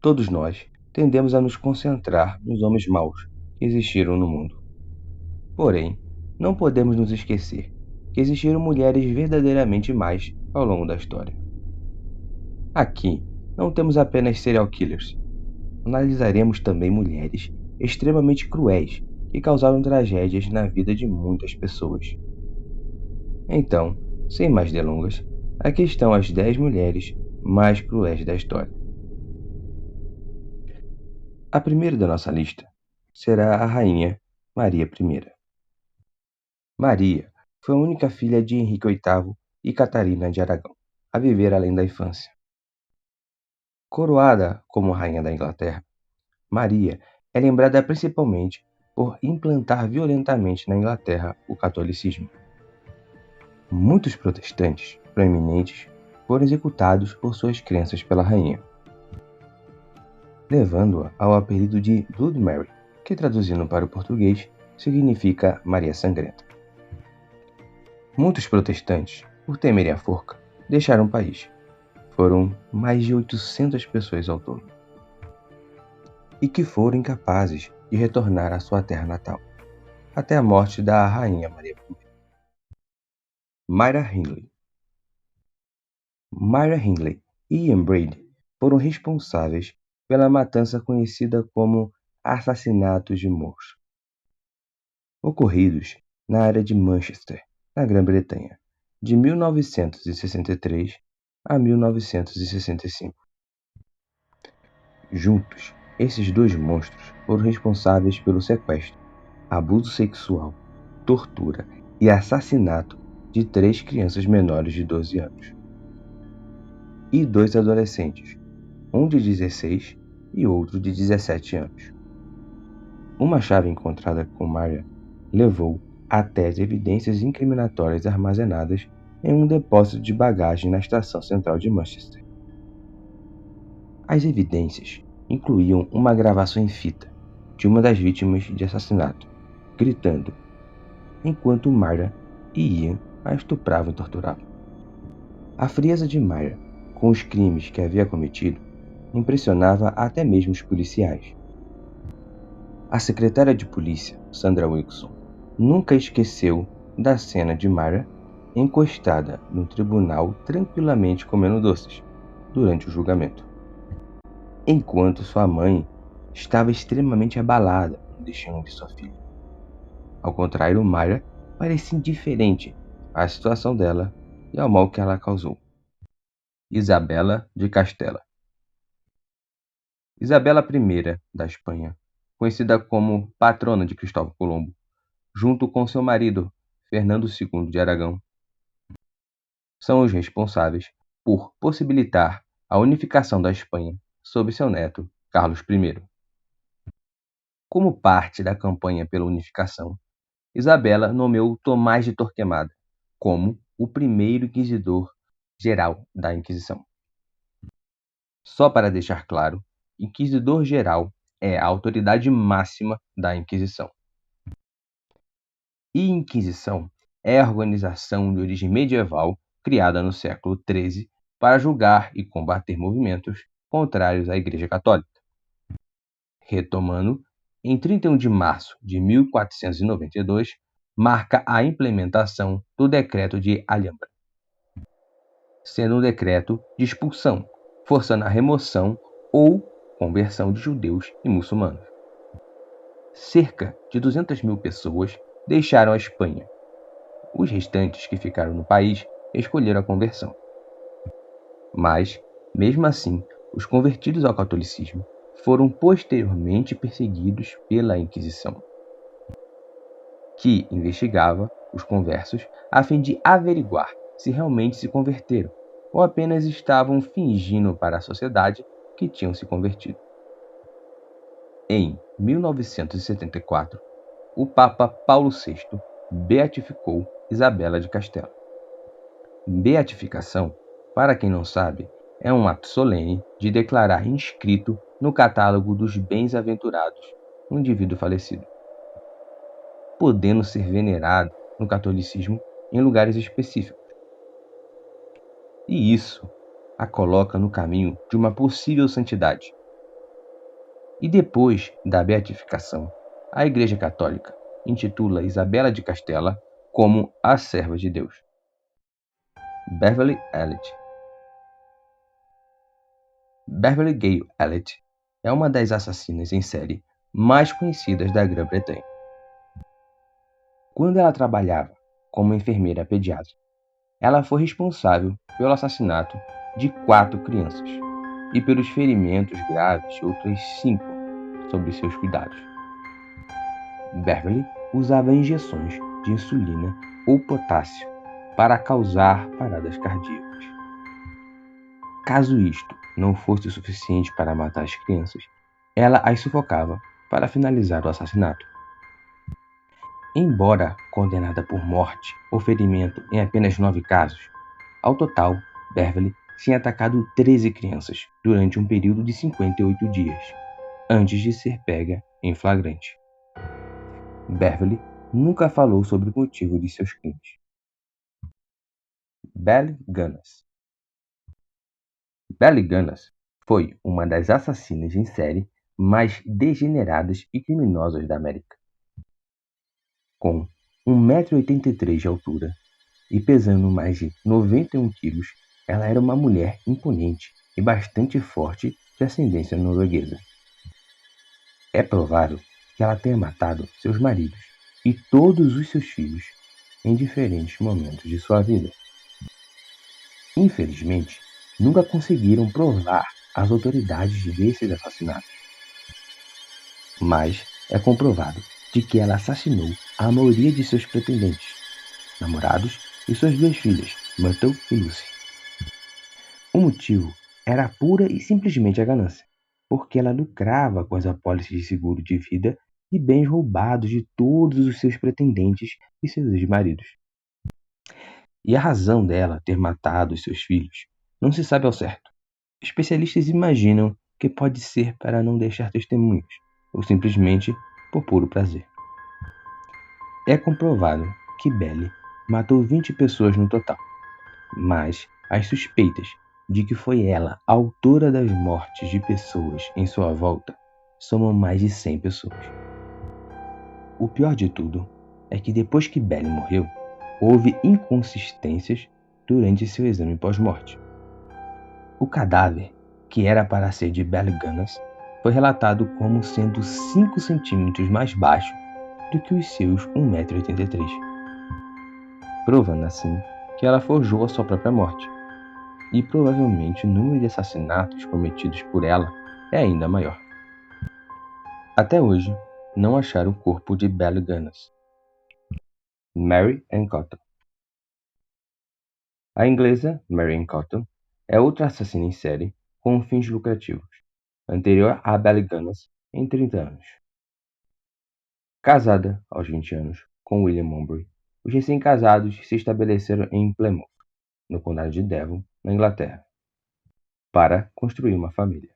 Todos nós tendemos a nos concentrar nos homens maus que existiram no mundo. Porém, não podemos nos esquecer que existiram mulheres verdadeiramente más ao longo da história. Aqui, não temos apenas serial killers. Analisaremos também mulheres extremamente cruéis que causaram tragédias na vida de muitas pessoas. Então, sem mais delongas, aqui estão as 10 mulheres mais cruéis da história. A primeira da nossa lista será a rainha Maria I. Maria foi a única filha de Henrique VIII e Catarina de Aragão a viver além da infância. Coroada como rainha da Inglaterra, Maria é lembrada principalmente por implantar violentamente na Inglaterra o catolicismo. Muitos protestantes proeminentes foram executados por suas crenças pela rainha, levando-a ao apelido de Blood Mary, que traduzindo para o português significa Maria Sangrenta. Muitos protestantes, por temerem a forca, deixaram o país. Foram mais de 800 pessoas ao todo. E que foram incapazes de retornar à sua terra natal, até a morte da rainha Maria I. Myra Hindley. Myra Hindley e Ian Brady foram responsáveis pela matança conhecida como Assassinatos de Moors, ocorridos na área de Manchester, na Grã-Bretanha, de 1963 a 1965. Juntos, esses dois monstros foram responsáveis pelo sequestro, abuso sexual, tortura e assassinato de 3 crianças menores de 12 anos e 2 adolescentes, um de 16 e outro de 17 anos. Uma chave encontrada com Myra levou até as evidências incriminatórias armazenadas em um depósito de bagagem na estação central de Manchester. As evidências incluíam uma gravação em fita de uma das vítimas de assassinato, gritando, enquanto Myra e Ian a estupravam e torturavam. A frieza de Myra com os crimes que havia cometido impressionava até mesmo os policiais. A secretária de polícia, Sandra Wilson, nunca esqueceu da cena de Myra encostada no tribunal tranquilamente comendo doces durante o julgamento, enquanto sua mãe estava extremamente abalada com o destino de sua filha. Ao contrário, Myra parecia indiferente à situação dela e ao mal que ela causou. Isabela de Castela. Isabela I da Espanha, conhecida como patrona de Cristóvão Colombo, junto com seu marido, Fernando II de Aragão, são os responsáveis por possibilitar a unificação da Espanha sob seu neto, Carlos I. Como parte da campanha pela unificação, Isabela nomeou Tomás de Torquemada como o primeiro inquisidor geral da Inquisição. Só para deixar claro, inquisidor-geral é a autoridade máxima da Inquisição. E Inquisição é a organização de origem medieval criada no século XIII para julgar e combater movimentos contrários à Igreja Católica. Retomando, em 31 de março de 1492, marca a implementação do Decreto de Alhambra, sendo um decreto de expulsão, forçando a remoção ou conversão de judeus e muçulmanos. Cerca de 200.000 pessoas deixaram a Espanha. Os restantes que ficaram no país escolheram a conversão. Mas, mesmo assim, os convertidos ao catolicismo foram posteriormente perseguidos pela Inquisição, que investigava os conversos a fim de averiguar se realmente se converteram ou apenas estavam fingindo para a sociedade que tinham se convertido. Em 1974, o Papa Paulo VI beatificou Isabela de Castela. Beatificação, para quem não sabe, é um ato solene de declarar inscrito no catálogo dos bens-aventurados um indivíduo falecido, podendo ser venerado no catolicismo em lugares específicos. E isso a coloca no caminho de uma possível santidade, E depois da beatificação, a Igreja Católica intitula Isabela de Castela como a serva de Deus. Beverly Elliott. Beverly Gale Elliott é uma das assassinas em série mais conhecidas da Grã-Bretanha. Quando ela trabalhava como enfermeira pediátrica, ela foi responsável pelo assassinato de 4 crianças e pelos ferimentos graves de outras 5 sob seus cuidados. Beverly usava injeções de insulina ou potássio para causar paradas cardíacas. Caso isto não fosse o suficiente para matar as crianças, ela as sufocava para finalizar o assassinato. Embora condenada por morte ou ferimento em apenas 9 casos, ao total, Beverly tinha atacado 13 crianças durante um período de 58 dias, antes de ser pega em flagrante. Beverly nunca falou sobre o motivo de seus crimes. Belle Gunness. Belle Gunness foi uma das assassinas em série mais degeneradas e criminosas da América. Com 1,83 m de altura e pesando mais de 91 quilos, ela era uma mulher imponente e bastante forte de ascendência norueguesa. É provável que ela tenha matado seus maridos e todos os seus filhos em diferentes momentos de sua vida. Infelizmente, nunca conseguiram provar às autoridades desses assassinatos. Mas é comprovado de que ela assassinou a maioria de seus pretendentes, namorados e suas 2 filhas, Myrtle e Lucy. O motivo era pura e simplesmente a ganância, porque ela lucrava com as apólices de seguro de vida e bens roubados de todos os seus pretendentes e seus ex-maridos. E a razão dela ter matado os seus filhos não se sabe ao certo. Especialistas imaginam que pode ser para não deixar testemunhas, ou simplesmente por puro prazer. É comprovado que Belle matou 20 pessoas no total, mas as suspeitas de que foi ela a autora das mortes de pessoas em sua volta somam mais de 100 pessoas. O pior de tudo é que depois que Belle morreu, houve inconsistências durante seu exame pós-morte. O cadáver, que era para ser de Belle Gunness, foi relatado como sendo 5 centímetros mais baixo do que os seus 1,83 m, provando assim que ela forjou a sua própria morte. E provavelmente o número de assassinatos cometidos por ela é ainda maior. Até hoje, não acharam o corpo de Belle Gunness. Mary Ann Cotton. A inglesa Mary Ann Cotton é outra assassina em série com fins lucrativos, anterior a Belle Gunness em 30 anos. Casada aos 20 anos com William Mowbray, os recém-casados se estabeleceram em Plymouth, no condado de Devon, na Inglaterra, para construir uma família.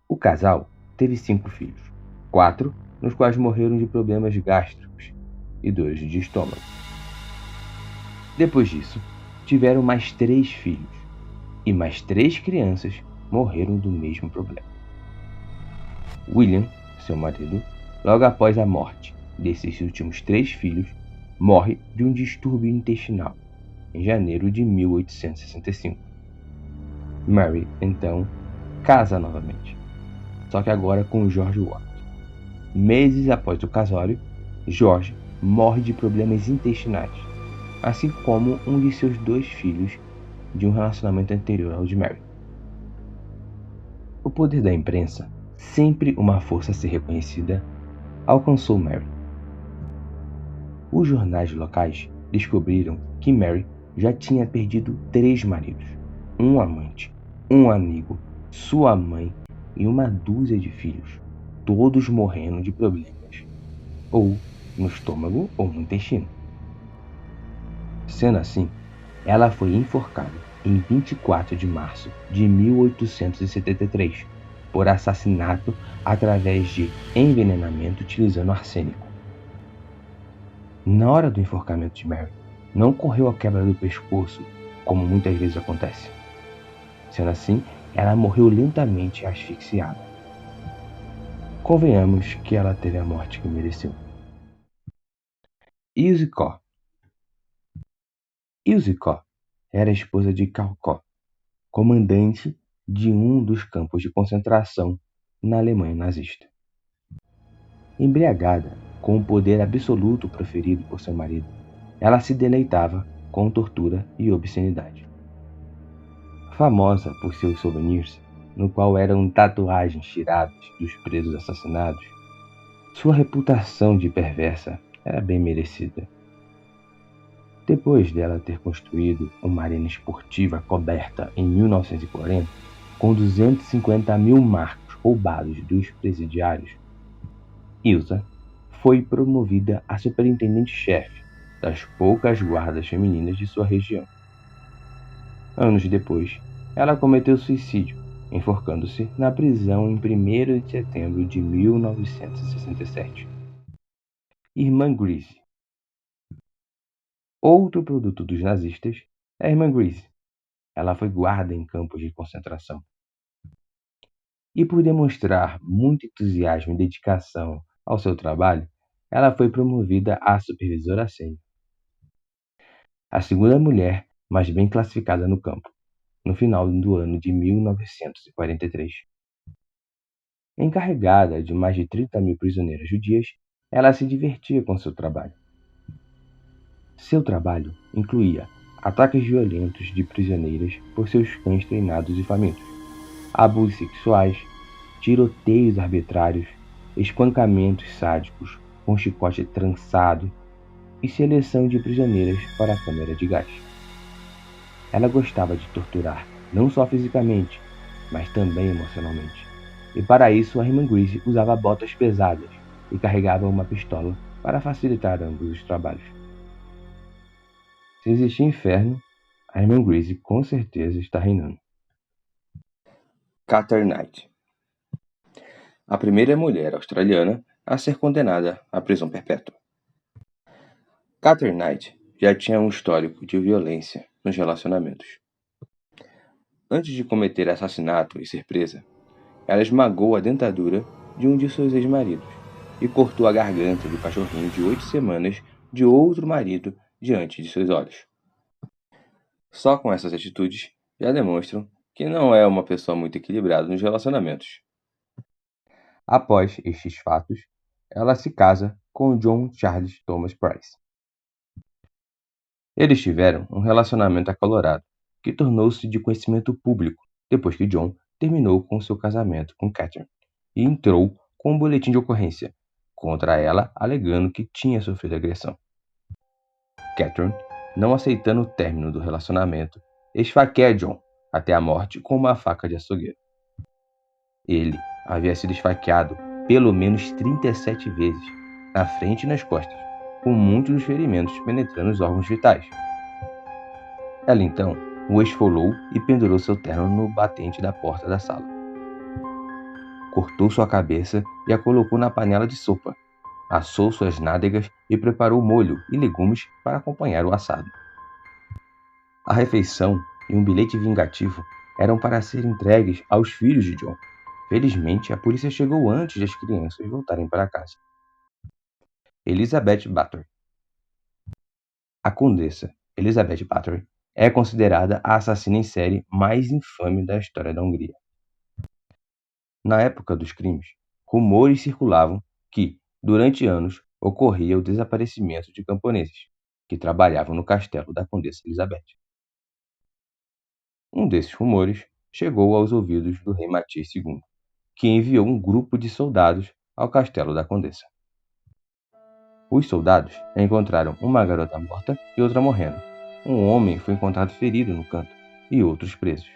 O casal teve 5 filhos, 4 nos quais morreram de problemas gástricos e 2 de estômago. Depois disso, tiveram mais 3 filhos, e mais 3 crianças morreram do mesmo problema. William, seu marido, logo após a morte desses últimos 3 filhos, morre de um distúrbio intestinal, em janeiro de 1865. Mary, então, casa novamente, só que agora com George Watt. Meses após o casório, George morre de problemas intestinais, assim como um de seus 2 filhos de um relacionamento anterior ao de Mary. O poder da imprensa, sempre uma força a ser reconhecida, alcançou Mary. Os jornais locais descobriram que Mary já tinha perdido 3 maridos, um amante, um amigo, sua mãe e uma dúzia de filhos, todos morrendo de problemas, ou no estômago ou no intestino. Sendo assim, ela foi enforcada em 24 de março de 1873 por assassinato através de envenenamento utilizando arsênico. Na hora do enforcamento de Mary, não ocorreu a quebra do pescoço, como muitas vezes acontece. Sendo assim, ela morreu lentamente asfixiada. convenhamos que ela teve a morte que mereceu. Ilse Ko era a esposa de Karl Ko, comandante de um dos campos de concentração na Alemanha nazista. Embriagada com o poder absoluto proferido por seu marido, ela se deleitava com tortura e obscenidade. Famosa por seus souvenirs, no qual eram tatuagens tiradas dos presos assassinados, sua reputação de perversa era bem merecida. Depois dela ter construído uma arena esportiva coberta em 1940, com 250 mil marcos roubados dos presidiários, Ilsa foi promovida a superintendente-chefe das poucas guardas femininas de sua região. Anos depois, ela cometeu suicídio, enforcando-se na prisão em 1º de setembro de 1967. Irmã Grease. Outro produto dos nazistas é a Irmã Grease. Ela foi guarda em campos de concentração. E por demonstrar muito entusiasmo e dedicação ao seu trabalho, ela foi promovida a supervisora sênior. A segunda mulher mais bem classificada no campo, no final do ano de 1943. Encarregada de mais de 30 mil prisioneiras judias, ela se divertia com seu trabalho. Seu trabalho incluía ataques violentos de prisioneiras por seus cães treinados e famintos, abusos sexuais, tiroteios arbitrários, espancamentos sádicos com chicote trançado e seleção de prisioneiras para a câmara de gás. Ela gostava de torturar não só fisicamente, mas também emocionalmente. E para isso a Irmã Grease usava botas pesadas e carregava uma pistola para facilitar ambos os trabalhos. Se existir inferno, a Irmã Grease com certeza está reinando. Cather Knight. A primeira mulher australiana a ser condenada à prisão perpétua. Cather Knight já tinha um histórico de violência nos relacionamentos. Antes de cometer assassinato e ser presa, ela esmagou a dentadura de um de seus ex-maridos e cortou a garganta do cachorrinho de 8 semanas de outro marido diante de seus olhos. Só com essas atitudes já demonstram que não é uma pessoa muito equilibrada nos relacionamentos. Após estes fatos, ela se casa com John Charles Thomas Price. Eles tiveram um relacionamento acalorado, que tornou-se de conhecimento público depois que John terminou com seu casamento com Catherine e entrou com um boletim de ocorrência contra ela, alegando que tinha sofrido agressão. Catherine, não aceitando o término do relacionamento, esfaqueia John até a morte com uma faca de açougueiro. Ele havia sido esfaqueado pelo menos 37 vezes, na frente e nas costas, com muitos dos ferimentos penetrando os órgãos vitais. Ela então o esfolou e pendurou seu terno no batente da porta da sala. Cortou sua cabeça e a colocou na panela de sopa, assou suas nádegas e preparou molho e legumes para acompanhar o assado. A refeição e um bilhete vingativo eram para ser entregues aos filhos de John. Felizmente, a polícia chegou antes das crianças voltarem para casa. Elizabeth Bathory. A condessa Elizabeth Bathory é considerada a assassina em série mais infame da história da Hungria. Na época dos crimes, rumores circulavam que, durante anos, ocorria o desaparecimento de camponeses que trabalhavam no castelo da condessa Elizabeth. Um desses rumores chegou aos ouvidos do rei Matias II, que enviou um grupo de soldados ao castelo da condessa. Os soldados encontraram uma garota morta e outra morrendo. Um homem foi encontrado ferido no canto e outros presos.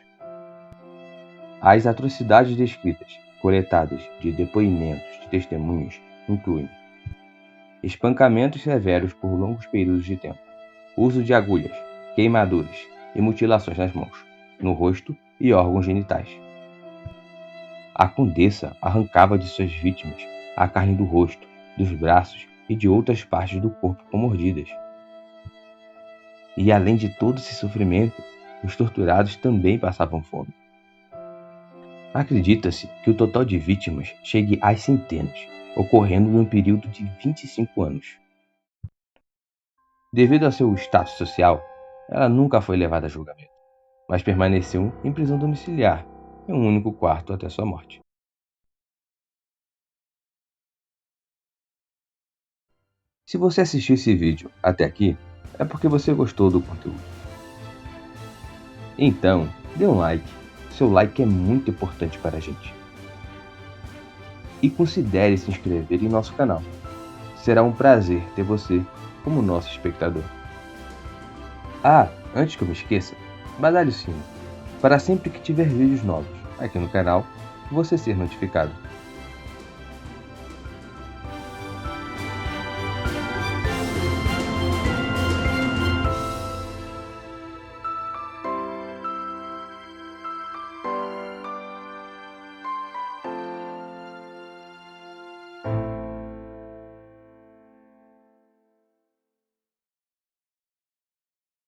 As atrocidades descritas, coletadas de depoimentos de testemunhas, incluem espancamentos severos por longos períodos de tempo, uso de agulhas, queimaduras e mutilações nas mãos, no rosto e órgãos genitais. A condessa arrancava de suas vítimas a carne do rosto, dos braços e de outras partes do corpo com mordidas. E além de todo esse sofrimento, os torturados também passavam fome. Acredita-se que o total de vítimas chegue às centenas, ocorrendo num período de 25 anos. Devido a seu status social, ela nunca foi levada a julgamento, mas permaneceu em prisão domiciliar, em um único quarto até sua morte. Se você assistiu esse vídeo até aqui, é porque você gostou do conteúdo. Então, dê um like. Seu like é muito importante para a gente. E considere se inscrever em nosso canal. Será um prazer ter você como nosso espectador. Ah, antes que eu me esqueça, badale o sino, para sempre que tiver vídeos novos aqui no canal, você ser notificado.